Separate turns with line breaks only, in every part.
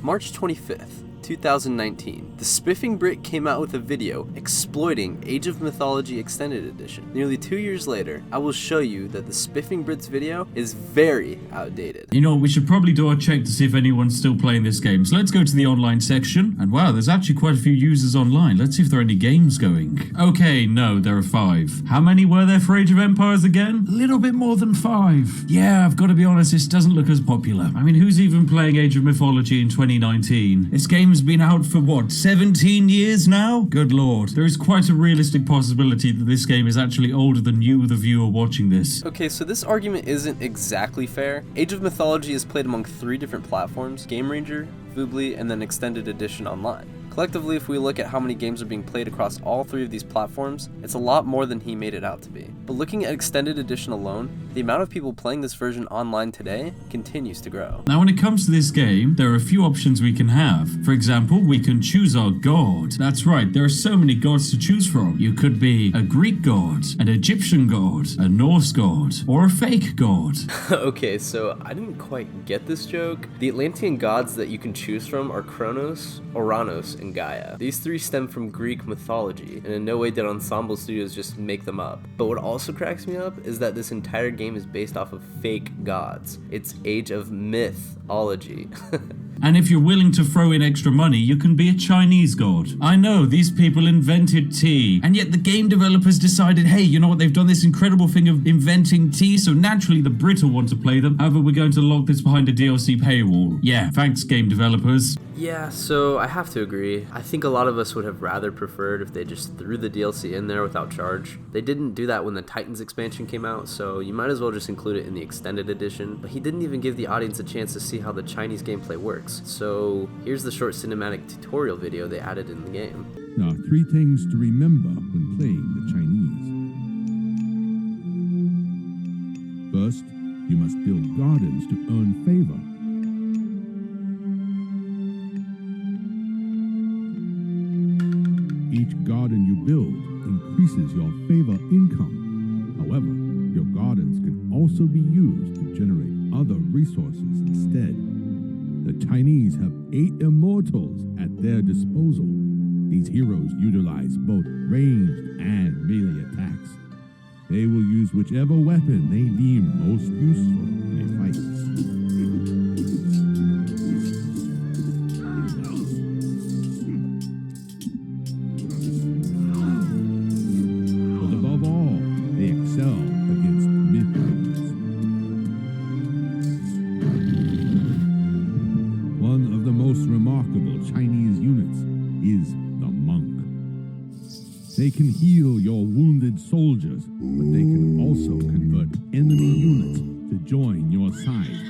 March 25th, 2019, the Spiffing Brit came out with a video exploiting Age of Mythology Extended Edition. Nearly 2 years later, I will show you that the Spiffing Brit's video is very outdated.
You know, we should probably do a check to see if anyone's still playing this game. So let's go to the online section. And wow, there's actually quite a few users online. Let's see if there are any games going. Okay, no, there are 5. How many were there for Age of Empires again? A little bit more than 5. Yeah, I've got to be honest, this doesn't look as popular. I mean, who's even playing Age of Mythology in 2019? This game's been out for what, 17 years now? Good lord. There is quite a realistic possibility that this game is actually older than you, the viewer watching this.
Okay, so this argument isn't exactly fair. Age of Mythology is played among 3 different platforms: Game Ranger, Voobly, and then Extended Edition Online. Collectively, if we look at how many games are being played across all 3 of these platforms, it's a lot more than he made it out to be. But looking at Extended Edition alone, the amount of people playing this version online today continues to grow.
Now when it comes to this game, there are a few options we can have. For example, we can choose our god. That's right, there are so many gods to choose from. You could be a Greek god, an Egyptian god, a Norse god, or a fake god.
Okay, so I didn't quite get this joke. The Atlantean gods that you can choose from are Kronos, Oranos, and Gaia. These 3 stem from Greek mythology, and in no way did Ensemble Studios just make them up. But what also cracks me up is that this entire game is based off of fake gods. It's Age of Mythology.
And if you're willing to throw in extra money, you can be a Chinese god. I know, these people invented tea. And yet the game developers decided, hey, you know what, they've done this incredible thing of inventing tea, so naturally the Brit will want to play them. However, we're going to lock this behind a DLC paywall. Yeah, thanks game developers.
Yeah, so I have to agree. I think a lot of us would have rather preferred if they just threw the DLC in there without charge. They didn't do that when the Titans expansion came out, so you might as well just include it in the extended edition. But he didn't even give the audience a chance to see how the Chinese gameplay works. So here's the short cinematic tutorial video they added in the game.
There are 3 things to remember when playing the Chinese. First, you must build gardens to earn favor. Each garden you build increases your favor income. However, your gardens can also be used to generate other resources instead. The Chinese have 8 immortals at their disposal. These heroes utilize both ranged and melee attacks. They will use whichever weapon they deem most useful in a fight. They can heal your wounded soldiers, but they can also convert enemy units to join your side.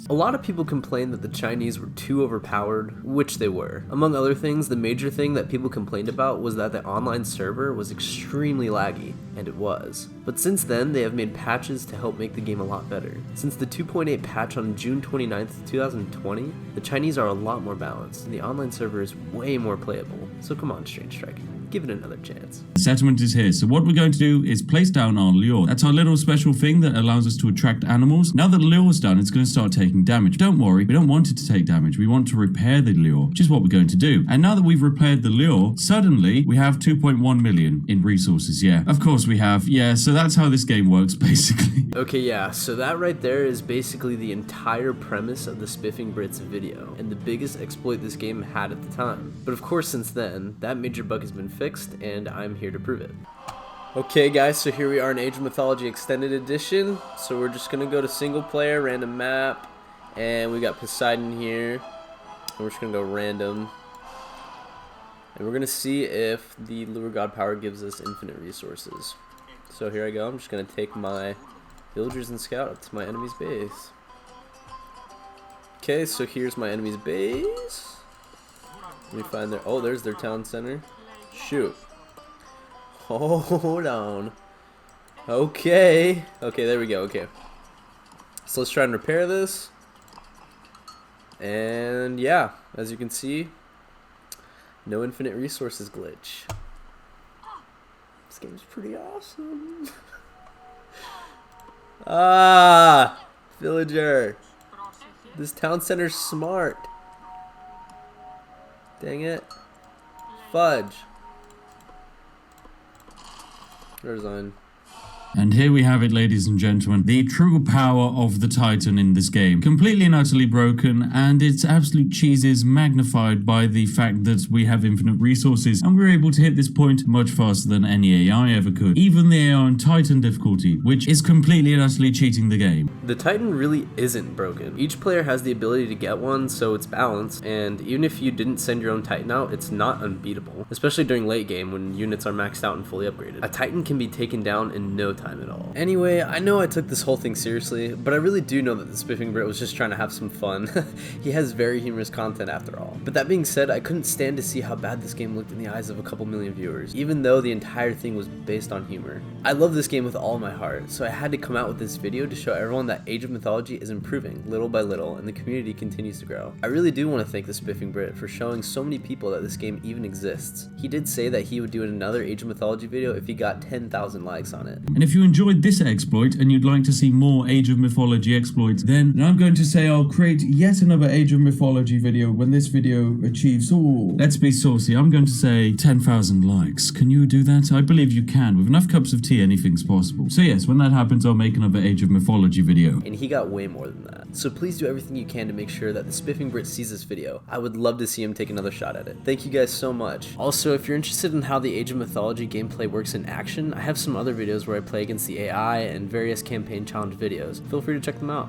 A lot of people complained that the Chinese were too overpowered, which they were. Among other things, the major thing that people complained about was that the online server was extremely laggy, and it was. But since then, they have made patches to help make the game a lot better. Since the 2.8 patch on June 29th, 2020, the Chinese are a lot more balanced, and the online server is way more playable. So come on, StrangeStrike, give it another chance.
The settlement is here, so what we're going to do is place down our lure. That's our little special thing that allows us to attract animals. Now that the lure's done, it's going to start taking damage. Don't worry, we don't want it to take damage. We want to repair the lure, which is what we're going to do. And now that we've repaired the lure, suddenly we have 2.1 million in resources. Yeah, of course we have. Yeah, so that's how this game works, basically.
Okay, yeah, so that right there is basically the entire premise of the Spiffing Brit's video, and the biggest exploit this game had at the time. But of course, since then, that major bug has been fixed, and I'm here to prove it. Okay guys, so here we are in Age of Mythology Extended Edition. So we're just gonna go to single player, random map, and we got Poseidon here. And we're just gonna go random. And we're gonna see if the Lure God Power gives us infinite resources. So here I go, I'm just gonna take my villagers and scout up to my enemy's base. Okay, so here's my enemy's base. Let me find their, oh, there's their town center. Shoot. Hold on. Okay. Okay, there we go. Okay. So let's try and repair this. And yeah, as you can see, no infinite resources glitch. This game's pretty awesome. Ah! Villager. This town center's smart. Dang it. Fudge. Resign.
And here we have it, ladies and gentlemen, the true power of the Titan in this game. Completely and utterly broken, and its absolute cheese is magnified by the fact that we have infinite resources, and we're able to hit this point much faster than any AI ever could. Even the AI on Titan difficulty, which is completely and utterly cheating the game.
The Titan really isn't broken. Each player has the ability to get one, so it's balanced, and even if you didn't send your own Titan out, it's not unbeatable, especially during late game when units are maxed out and fully upgraded. A Titan can be taken down in no time at all. Anyway, I know I took this whole thing seriously, but I really do know that the Spiffing Brit was just trying to have some fun. He has very humorous content after all. But that being said, I couldn't stand to see how bad this game looked in the eyes of a couple million viewers, even though the entire thing was based on humor. I love this game with all my heart, so I had to come out with this video to show everyone that Age of Mythology is improving little by little and the community continues to grow. I really do want to thank the Spiffing Brit for showing so many people that this game even exists. He did say that he would do another Age of Mythology video if he got 10,000 likes on it.
And if you enjoyed this exploit and you'd like to see more Age of Mythology exploits, then I'm going to say I'll create yet another Age of Mythology video when this video achieves, let's be saucy, I'm going to say 10,000 likes. Can you do that? I believe you can. With enough cups of tea, anything's possible. So yes, when that happens, I'll make another Age of Mythology video.
And he got way more than that. So please do everything you can to make sure that the Spiffing Brit sees this video. I would love to see him take another shot at it. Thank you guys so much. Also, if you're interested in how the Age of Mythology gameplay works in action, I have some other videos where I play against the AI and various campaign challenge videos. Feel free to check them out.